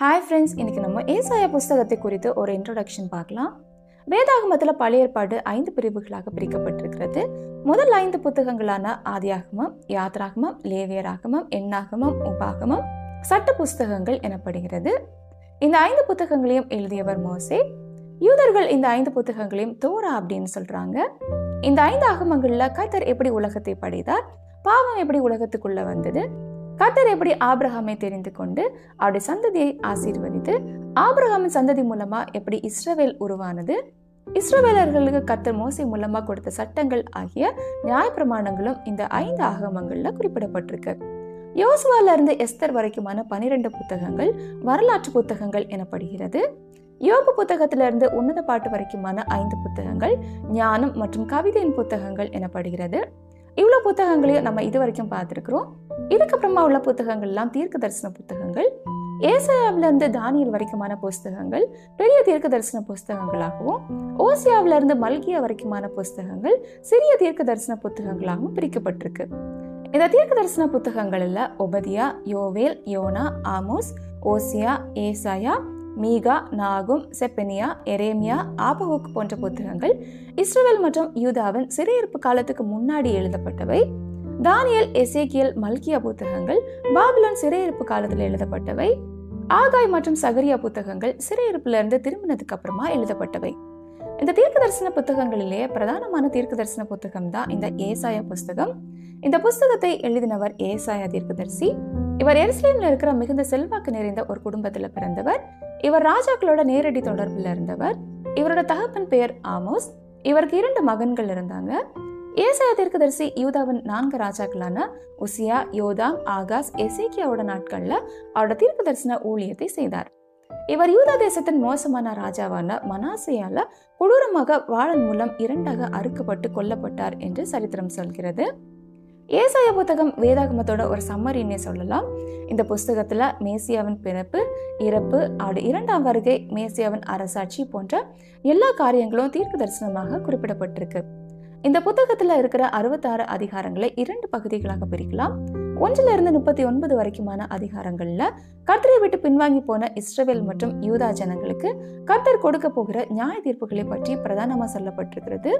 Hi friends, இன்னைக்கு நம்ம ஏசாயா புஸ்தகத்தை குறித்து ஒரு இன்ட்ரோடக்ஷன் பார்க்கலாம். வேதாகமத்தில் பழைய ஏற்பாடு 5 பிரிவுகளாக பிரிக்கப்பட்டிருக்கிறது. முதல் 5 புத்தகங்களான ஆதியாகமம், யாத்ராகமம், லேவியராகமம், எண்ணாகமம், உபாகமம் சட்ட புஸ்தகங்கள் எனப்படுகிறது. இந்த 5 புத்தகங்களையும் எழுதியவர் மோசே. யூதர்கள் இந்த 5 புத்தகங்களையும் தோரா அப்படின்னு சொல்றாங்க. இந்த 5 ஆகமங்கள்ல கர்த்தர் எப்படி உலகத்தை படைத்தார், பாவம் எப்படி உலகத்துக்குள்ள வந்தது, கர்த்தர் எப்படி ஆபிரகாமை தெரிந்து கொண்டு அவருடைய சந்ததியை ஆசீர்வதித்து ஆபிரகாமின் சந்ததி மூலமா எப்படி இஸ்ரவேல் உருவானது, இஸ்ரவேலர்களுக்கு கர்த்தர் மோசே மூலமா கொடுத்த சட்டங்கள் ஆகிய நியாயப்பிரமாணங்களும் இந்த 5 ஆகமங்கள்ல குறிப்பிடப்பட்டிருக்கு. யோசுவால இருந்து எஸ்தர் வரைக்குமான 12 புத்தகங்கள் வரலாற்று புத்தகங்கள் எனப்படுகிறது. யோபு புத்தகத்திலிருந்து உன்னத பாட்டு வரைக்குமான 5 புத்தகங்கள் ஞானம் மற்றும் கவிதையின் புத்தகங்கள் எனப்படுகிறது. இவ்வளவு புத்தகங்களையும் நம்ம இது வரைக்கும் பார்த்திருக்கிறோம். இதுக்கப்புறமா உள்ள புத்தகங்கள்லாம் தீர்க்க தரிசன புத்தகங்கள். ஏசாயாவில இருந்து தானியல் வரைக்குமான புஸ்தகங்கள் பெரிய தீர்க்க தரிசன புஸ்தகங்களாகவும், ஓசியாவில இருந்து மல்கியா வரைக்குமான புஸ்தகங்கள் சிறிய தீர்க்க தரிசன புத்தகங்களாகவும் பிரிக்கப்பட்டிருக்கு. இந்த தீர்க்க தரிசன புத்தகங்கள்ல ஒபதியா, யோவேல், யோனா, ஆமோஸ், ஓசியா, ஏசாயா, மீகா, நாகும், செப்பனியா, எரேமியா, ஆபகுக் போன்ற புத்தகங்கள் இஸ்ரவேல் மற்றும் யூதாவின் சிறையிருப்பு காலத்துக்கு முன்னாடி எழுதப்பட்டவை. தானியல், எசேக்கியல், மல்கியா புத்தகங்கள் பாபிலோன் சிறையிருப்பு காலத்தில் எழுதப்பட்டவை. ஆகாய் மற்றும் சகரியா புத்தகங்கள் சிறையிருப்புல இருந்து திரும்பினதுக்கு அப்புறமா எழுதப்பட்டவை. இந்த தீர்க்க தரிசன புத்தகங்களிலேயே பிரதானமான தீர்க்க தரிசன புத்தகம் தான் இந்த ஏசாயா புஸ்தகம். இந்த புஸ்தகத்தை எழுதினவர் ஏசாயா தீர்க்கதரிசி. இவர் எருசலேம்ல இருக்கிற மிகுந்த செல்வாக்கு நிறைந்த ஒரு குடும்பத்துல பிறந்தவர். இவர் ராஜாக்களோட நேரடி தொடர்புல இருந்தவர். இவரோட தகப்பன் பெயர் ஆமோஸ். இவருக்கு 2 மகன்கள் இருந்தாங்க. ஏசாயா தீர்க்கதரிசி யூதாவின் 4 ராஜாக்களான உசியா, யோதாம், ஆகாஸ், எசேக்கியாவோட நாட்கள்ல அவரோட தீர்க்க தரிசன ஊழியத்தை செய்தார். இவர் யூதா தேசத்தின் மோசமான ராஜாவான மனாசேயால கொடூரமாக வாளன் மூலம் 2ஆக அறுக்கப்பட்டு கொல்லப்பட்டார் என்று சரித்திரம் சொல்கிறது. ஏசாயா புத்தகம் வேதாகமத்தோட ஒரு சம்மரின்னே சொல்லலாம். இந்த புஸ்தகத்துல மேசியாவின் பிறப்பு, இறப்பு, அவருடைய 2ஆம் வருகை, மேசியாவின் அரசாட்சி போன்ற எல்லா காரியங்களும் தீர்க்க தரிசனமாக குறிப்பிடப்பட்டிருக்கு. இந்த புத்தகத்துல இருக்கிற 66 அதிகாரங்களை 2 பகுதிகளாக பிரிக்கலாம். 1 இருந்து 39 வரைக்குமான அதிகாரங்கள்ல கர்த்தரை விட்டு பின்வாங்கி போன இஸ்ரவேல் மற்றும் யூதா ஜனங்களுக்கு கர்த்தர் கொடுக்க போகிற நியாய தீர்ப்புகளை பற்றி பிரதானமா சொல்லப்பட்டிருக்கிறது.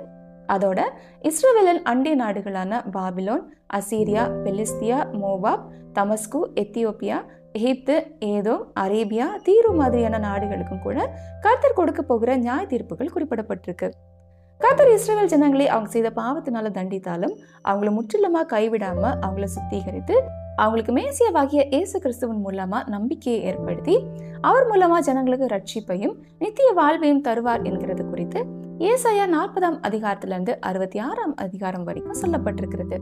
அதோட இஸ்ரவேலின் அண்டை நாடுகளான பாபிலோன், அசீரியா, பெலிஸ்தியா, மோவாப், தமஸ்கு, எத்தியோப்பியா, எகிப்து, ஏதோம், அரேபியா, தீரு மாதிரியான நாடுகளுக்கும் கூட கர்த்தர் கொடுக்க போகிற நியாய தீர்ப்புகள் குறிப்பிடப்பட்டிருக்கு. கர்த்தர் இஸ்ரவேல் ஜனங்களை அவங்க செய்த பாவத்தினால தண்டித்தாலும் அவங்கள முற்றிலுமா கைவிடாம அவங்கள சுத்திகரித்து அவங்களுக்கு மேசியாவாகிய இயேசு கிறிஸ்துவின் மூலமா நம்பிக்கையை ஏற்படுத்தி அவர் மூலமா ஜனங்களுக்கு ரட்சிப்பையும் நித்திய வாழ்வையும் தருவார் என்கிறது குறித்து ஏசாயா 40ஆம் அதிகாரத்திலிருந்து 66ஆம் அதிகாரம் வரைக்கும் சொல்லப்பட்டிருக்கிறது.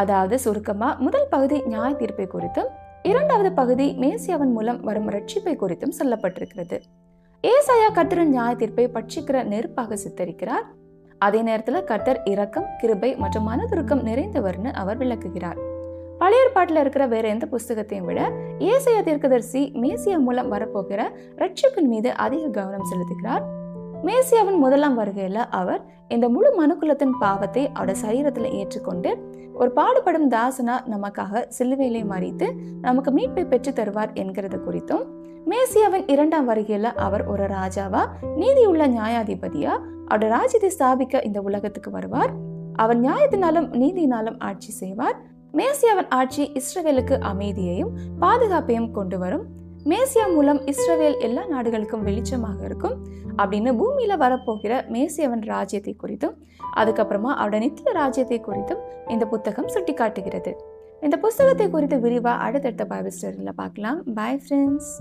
அதாவது சுருக்கமா முதல் பகுதி நியாய தீர்ப்பை குறித்தும், 2வது பகுதி மேசியாவின் மூலம் வரும் ரட்சிப்பை குறித்தும் சொல்லப்பட்டிருக்கிறது. ஏசாயா கர்த்தரின் நியாய தீர்ப்பை பட்சிக்கிற நெருப்பாக சித்தரிக்கிறார். அதே நேரத்துல கர்த்தர் இரக்கம், கிருபை மற்றும் மனதுருக்கம் நிறைந்தவர்னு அவர் விளக்குகிறார். பழைய ஏற்பாட்டுல இருக்கிற வேற எந்த புஸ்தகத்தையும் விட ஏசாயா தீர்க்கதரிசி மேசியா மூலம் வரப்போகிற ரட்சிப்பின் மீது அதிக கவனம் செலுத்துகிறார். மேசியாவின் 1ஆம் வருகையில அவர் இந்த முழு மனுக்குலத்தின் பாவத்தை அவருடைய சரீரத்துல ஏற்றுக்கொண்டு ஒரு பாடுபடும் தாசனா நமக்காக சிலுவையிலே மரித்து நமக்கு மீட்பை பெற்று தருவார் என்கிறது குறித்தும், மேசியாவின் 2ஆம் வருகையில அவர் ஒரு ராஜாவா, நீதியுள்ள நியாயாதிபதியா அவருடைய ராஜ்யத்தை ஸ்தாபிக்க இந்த உலகத்துக்கு வருவார். அவர் நியாயத்தினாலும் நீதியினாலும் ஆட்சி செய்வார். மேசியாவின் ஆட்சி இஸ்ரவேலுக்கு அமைதியையும் பாதுகாப்பையும் கொண்டு வரும். மேசியா மூலம் இஸ்ரவேல் எல்லா நாடுகளுக்கும் வெளிச்சமாக இருக்கும் அப்படின்னு பூமியில வரப்போகிற மேசியாவின் ராஜ்யத்தை குறித்தும், அதுக்கப்புறமா அவருடைய நித்திய ராஜ்யத்தை குறித்தும் இந்த புத்தகம் சுட்டி காட்டுகிறது. இந்த புத்தகத்தை குறித்து விரிவா அடுத்தடுத்த பைபிள் ஸ்டோரியில பார்க்கலாம். Bye friends.